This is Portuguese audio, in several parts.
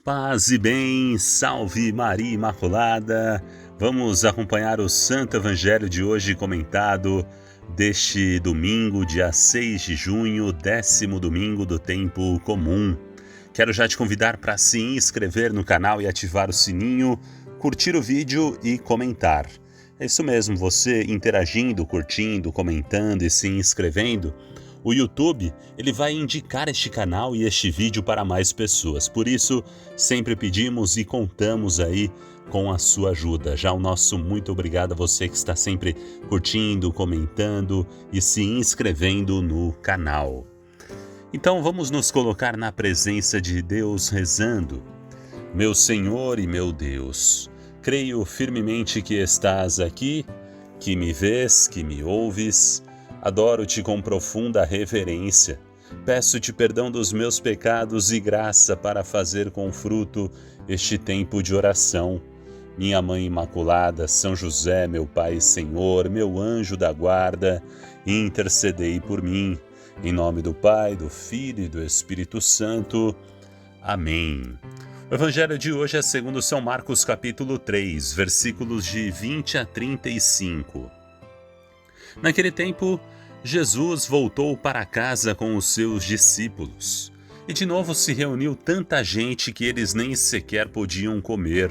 Paz e bem, salve Maria Imaculada! Vamos acompanhar o Santo Evangelho de hoje comentado deste domingo, dia 6 de junho, 10º domingo do tempo comum. Quero já te convidar para se inscrever no canal e ativar o sininho, curtir o vídeo e comentar. É isso mesmo, você interagindo, curtindo, comentando e se inscrevendo, o YouTube ele vai indicar este canal e este vídeo para mais pessoas. Por isso, sempre pedimos e contamos aí com a sua ajuda. Já o nosso muito obrigado a você que está sempre curtindo, comentando e se inscrevendo no canal. Então vamos nos colocar na presença de Deus rezando. Meu Senhor e meu Deus, creio firmemente que estás aqui, que me vês, que me ouves. Adoro-te com profunda reverência. Peço-te perdão dos meus pecados e graça para fazer com fruto este tempo de oração. Minha Mãe Imaculada, São José, meu Pai e Senhor, meu anjo da guarda, intercedei por mim. Em nome do Pai, do Filho e do Espírito Santo. Amém. O Evangelho de hoje é segundo São Marcos capítulo 3, versículos de 20 a 35. Naquele tempo, Jesus voltou para casa com os seus discípulos. E de novo se reuniu tanta gente que eles nem sequer podiam comer.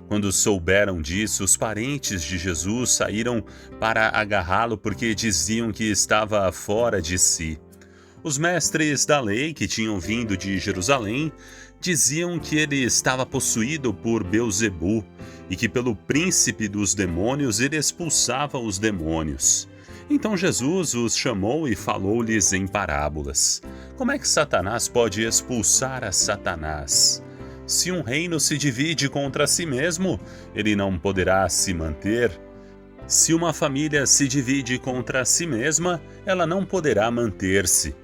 Quando souberam disso, os parentes de Jesus saíram para agarrá-lo porque diziam que estava fora de si. Os mestres da lei, que tinham vindo de Jerusalém, diziam que ele estava possuído por Beelzebu e que pelo príncipe dos demônios ele expulsava os demônios. Então Jesus os chamou e falou-lhes em parábolas. Como é que Satanás pode expulsar a Satanás? Se um reino se divide contra si mesmo, ele não poderá se manter. Se uma família se divide contra si mesma, ela não poderá manter-se.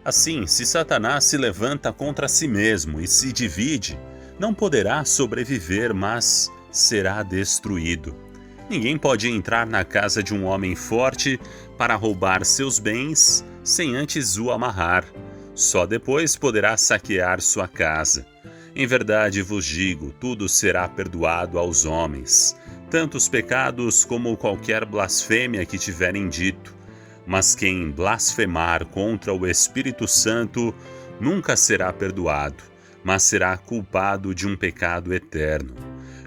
Assim, se Satanás se levanta contra si mesmo e se divide, não poderá sobreviver, mas será destruído. Ninguém pode entrar na casa de um homem forte para roubar seus bens sem antes o amarrar. Só depois poderá saquear sua casa. Em verdade vos digo, tudo será perdoado aos homens, tanto os pecados como qualquer blasfêmia que tiverem dito. Mas quem blasfemar contra o Espírito Santo nunca será perdoado, mas será culpado de um pecado eterno.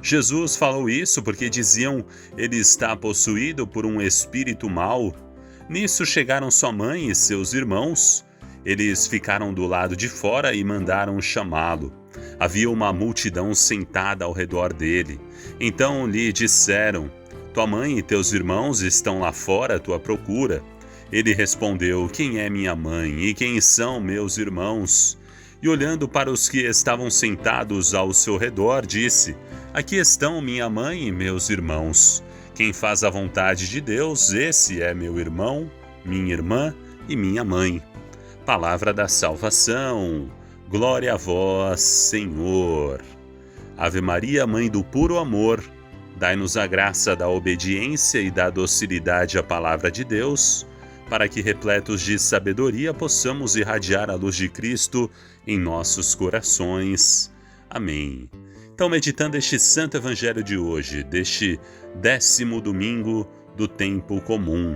Jesus falou isso porque diziam, ele está possuído por um espírito mau. Nisso chegaram sua mãe e seus irmãos. Eles ficaram do lado de fora e mandaram chamá-lo. Havia uma multidão sentada ao redor dele. Então lhe disseram, tua mãe e teus irmãos estão lá fora à tua procura. Ele respondeu, quem é minha mãe e quem são meus irmãos? E olhando para os que estavam sentados ao seu redor, disse, aqui estão minha mãe e meus irmãos. Quem faz a vontade de Deus, esse é meu irmão, minha irmã e minha mãe. Palavra da salvação. Glória a vós, Senhor. Ave Maria, Mãe do puro amor, dai-nos a graça da obediência e da docilidade à palavra de Deus, para que, repletos de sabedoria, possamos irradiar a luz de Cristo em nossos corações. Amém. Então, meditando este Santo Evangelho de hoje, deste 10º domingo do tempo comum,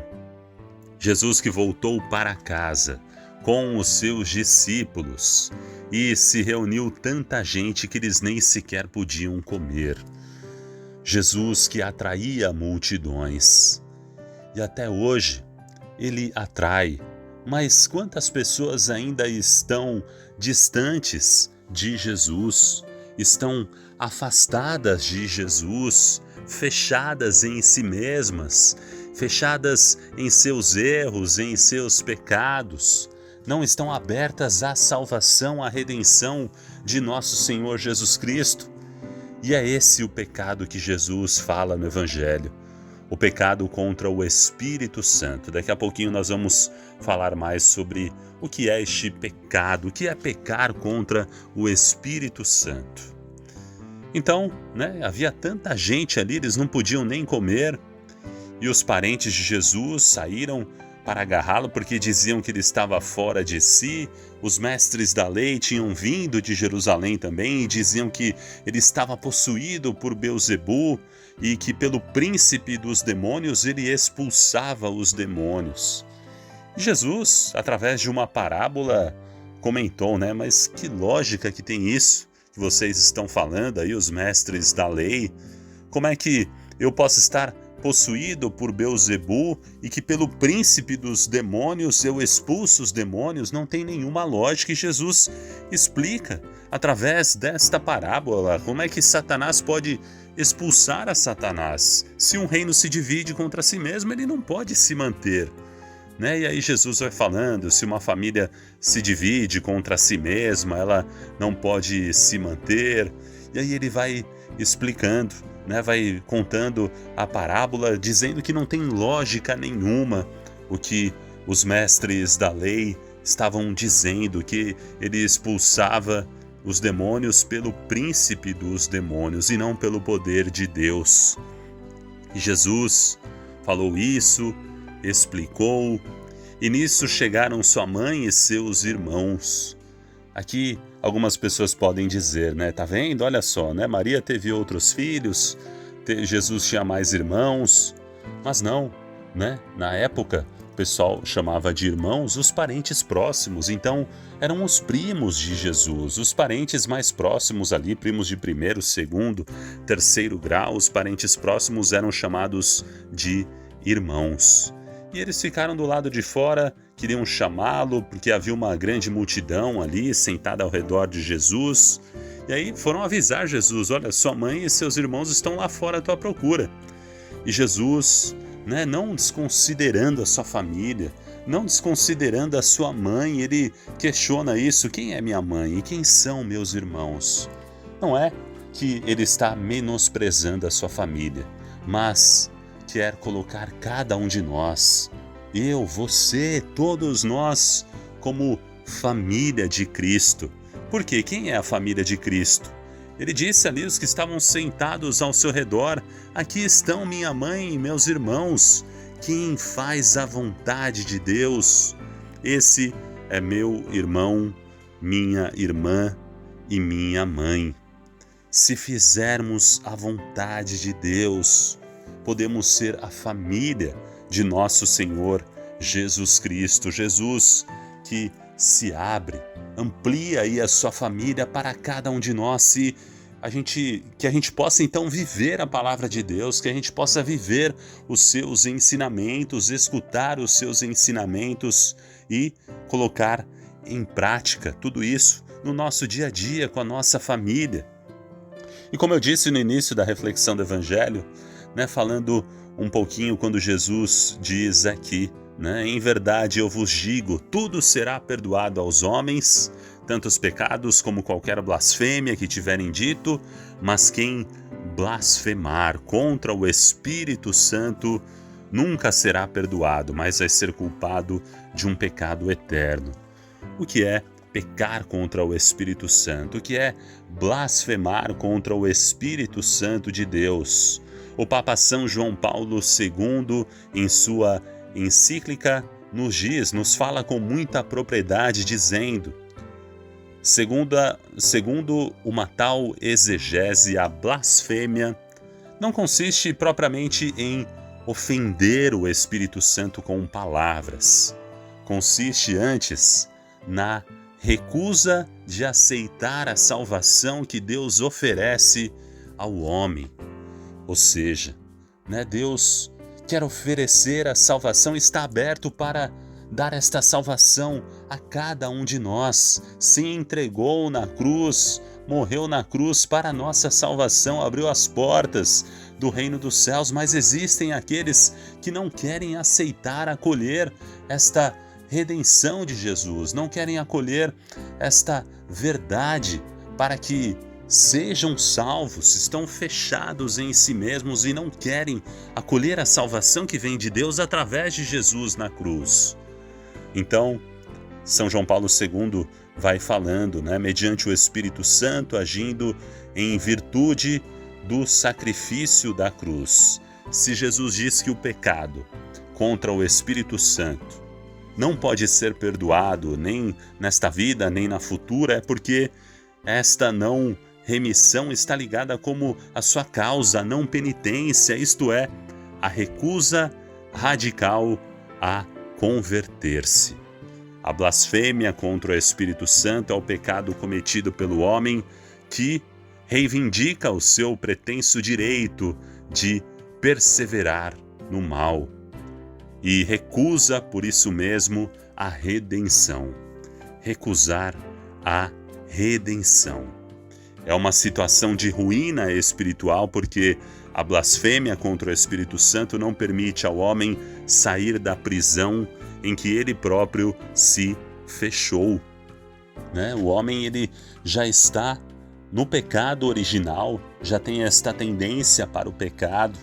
Jesus que voltou para casa com os seus discípulos e se reuniu tanta gente que eles nem sequer podiam comer. Jesus que atraía multidões. E até hoje, ele atrai, mas quantas pessoas ainda estão distantes de Jesus, estão afastadas de Jesus, fechadas em si mesmas, fechadas em seus erros, em seus pecados, não estão abertas à salvação, à redenção de nosso Senhor Jesus Cristo. E é esse o pecado que Jesus fala no Evangelho. O pecado contra o Espírito Santo. Daqui a pouquinho nós vamos falar mais sobre o que é este pecado, o que é pecar contra o Espírito Santo. Então, havia tanta gente ali, eles não podiam nem comer, e os parentes de Jesus saíram para agarrá-lo, porque diziam que ele estava fora de si. Os mestres da lei tinham vindo de Jerusalém também e diziam que ele estava possuído por Beelzebu e que pelo príncipe dos demônios ele expulsava os demônios. Jesus, através de uma parábola, comentou, né? Mas que lógica que tem isso que vocês estão falando aí, os mestres da lei? Como é que eu posso estar possuído por Beelzebu e que pelo príncipe dos demônios eu expulso os demônios? Não tem nenhuma lógica, e Jesus explica através desta parábola como é que Satanás pode expulsar a Satanás. Se um reino se divide contra si mesmo, ele não pode se manter, né? E aí Jesus vai falando, se uma família se divide contra si mesma, ela não pode se manter. E aí ele vai explicando, né? Vai contando a parábola, dizendo que não tem lógica nenhuma o que os mestres da lei estavam dizendo, que ele expulsava os demônios pelo príncipe dos demônios e não pelo poder de Deus. E Jesus falou isso, explicou, e nisso chegaram sua mãe e seus irmãos. Aqui algumas pessoas podem dizer, né? Tá vendo? Olha só, né? Maria teve outros filhos, Jesus tinha mais irmãos, mas não, né? Na época, o pessoal chamava de irmãos os parentes próximos, então eram os primos de Jesus, os parentes mais próximos ali, primos de primeiro, segundo, terceiro grau, os parentes próximos eram chamados de irmãos. E eles ficaram do lado de fora, queriam chamá-lo, porque havia uma grande multidão ali, sentada ao redor de Jesus. E aí foram avisar Jesus, olha, sua mãe e seus irmãos estão lá fora à tua procura. E Jesus, né, não desconsiderando a sua família, não desconsiderando a sua mãe, ele questiona isso, quem é minha mãe e quem são meus irmãos? Não é que ele está menosprezando a sua família, mas quer colocar cada um de nós, eu, você, todos nós, como família de Cristo. Porque quem é a família de Cristo? Ele disse ali os que estavam sentados ao seu redor, aqui estão minha mãe e meus irmãos. Quem faz a vontade de Deus, esse é meu irmão, minha irmã e minha mãe. Se fizermos a vontade de Deus, podemos ser a família de nosso Senhor Jesus Cristo. Jesus que se abre, amplia aí a sua família para cada um de nós, que a gente possa então viver a palavra de Deus, que a gente possa viver os seus ensinamentos, escutar os seus ensinamentos e colocar em prática tudo isso no nosso dia a dia com a nossa família. E como eu disse no início da reflexão do Evangelho, né, falando um pouquinho quando Jesus diz aqui, né, em verdade eu vos digo, tudo será perdoado aos homens, tanto os pecados como qualquer blasfêmia que tiverem dito, mas quem blasfemar contra o Espírito Santo nunca será perdoado, mas vai ser culpado de um pecado eterno. O que é pecar contra o Espírito Santo? O que é blasfemar contra o Espírito Santo de Deus? O Papa São João Paulo II, em sua encíclica, nos fala com muita propriedade, dizendo: segundo uma tal exegese, a blasfêmia não consiste propriamente em ofender o Espírito Santo com palavras. Consiste antes na recusa de aceitar a salvação que Deus oferece ao homem. Ou seja, né, Deus quer oferecer a salvação, está aberto para dar esta salvação a cada um de nós. Se entregou na cruz, morreu na cruz para a nossa salvação, abriu as portas do reino dos céus, mas existem aqueles que não querem aceitar, acolher esta redenção de Jesus, não querem acolher esta verdade para que sejam salvos, estão fechados em si mesmos e não querem acolher a salvação que vem de Deus através de Jesus na cruz. Então, São João Paulo II vai falando, né, mediante o Espírito Santo agindo em virtude do sacrifício da cruz. Se Jesus diz que o pecado contra o Espírito Santo não pode ser perdoado nem nesta vida, nem na futura, é porque esta não remissão está ligada como a sua causa, a não penitência, isto é, a recusa radical a converter-se. A blasfêmia contra o Espírito Santo é o pecado cometido pelo homem que reivindica o seu pretenso direito de perseverar no mal e recusa, por isso mesmo, a redenção. Recusar a redenção. É uma situação de ruína espiritual porque a blasfêmia contra o Espírito Santo não permite ao homem sair da prisão em que ele próprio se fechou. O homem ele já está no pecado original, já tem esta tendência para o pecado,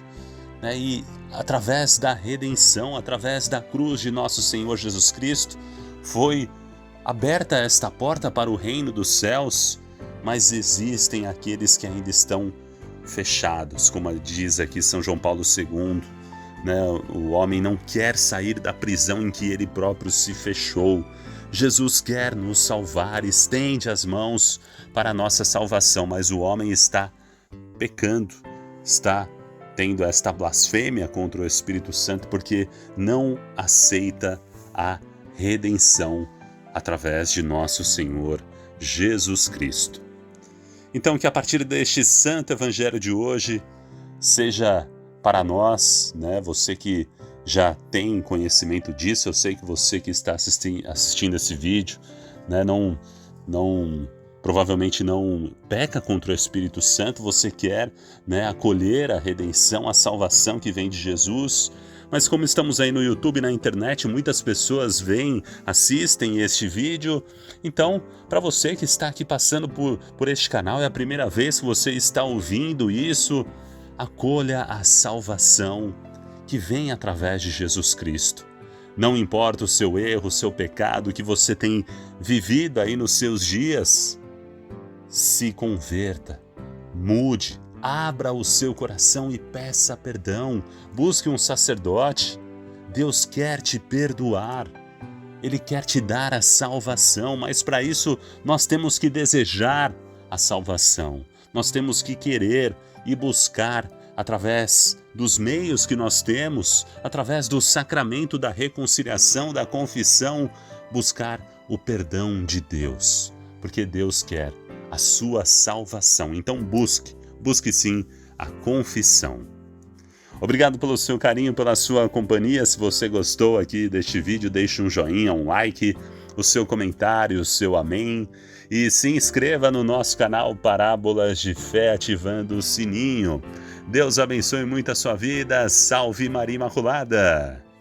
e através da redenção, através da cruz de nosso Senhor Jesus Cristo, foi aberta esta porta para o reino dos céus, mas existem aqueles que ainda estão fechados, como diz aqui São João Paulo II, o homem não quer sair da prisão em que ele próprio se fechou. Jesus quer nos salvar, estende as mãos para a nossa salvação, mas o homem está pecando, está tendo esta blasfêmia contra o Espírito Santo porque não aceita a redenção através de nosso Senhor Jesus Cristo. Então, que a partir deste Santo Evangelho de hoje seja para nós, você que já tem conhecimento disso, eu sei que você que está assistindo esse vídeo, provavelmente não peca contra o Espírito Santo, você quer acolher a redenção, a salvação que vem de Jesus, mas como estamos aí no YouTube, na internet, muitas pessoas assistem este vídeo, então para você que está aqui passando por este canal, é a primeira vez que você está ouvindo isso, acolha a salvação que vem através de Jesus Cristo. Não importa o seu erro, o seu pecado que você tem vivido aí nos seus dias, se converta, mude, abra o seu coração e peça perdão, busque um sacerdote. Deus quer te perdoar, Ele quer te dar a salvação, mas para isso nós temos que desejar a salvação, nós temos que querer e buscar através dos meios que nós temos, através do sacramento da reconciliação, da confissão, buscar o perdão de Deus, porque Deus quer a sua salvação. Então busque sim a confissão. Obrigado pelo seu carinho, pela sua companhia. Se você gostou aqui deste vídeo, deixe um joinha, um like, o seu comentário, o seu amém. E se inscreva no nosso canal Parábolas de Fé, ativando o sininho. Deus abençoe muito a sua vida. Salve Maria Imaculada!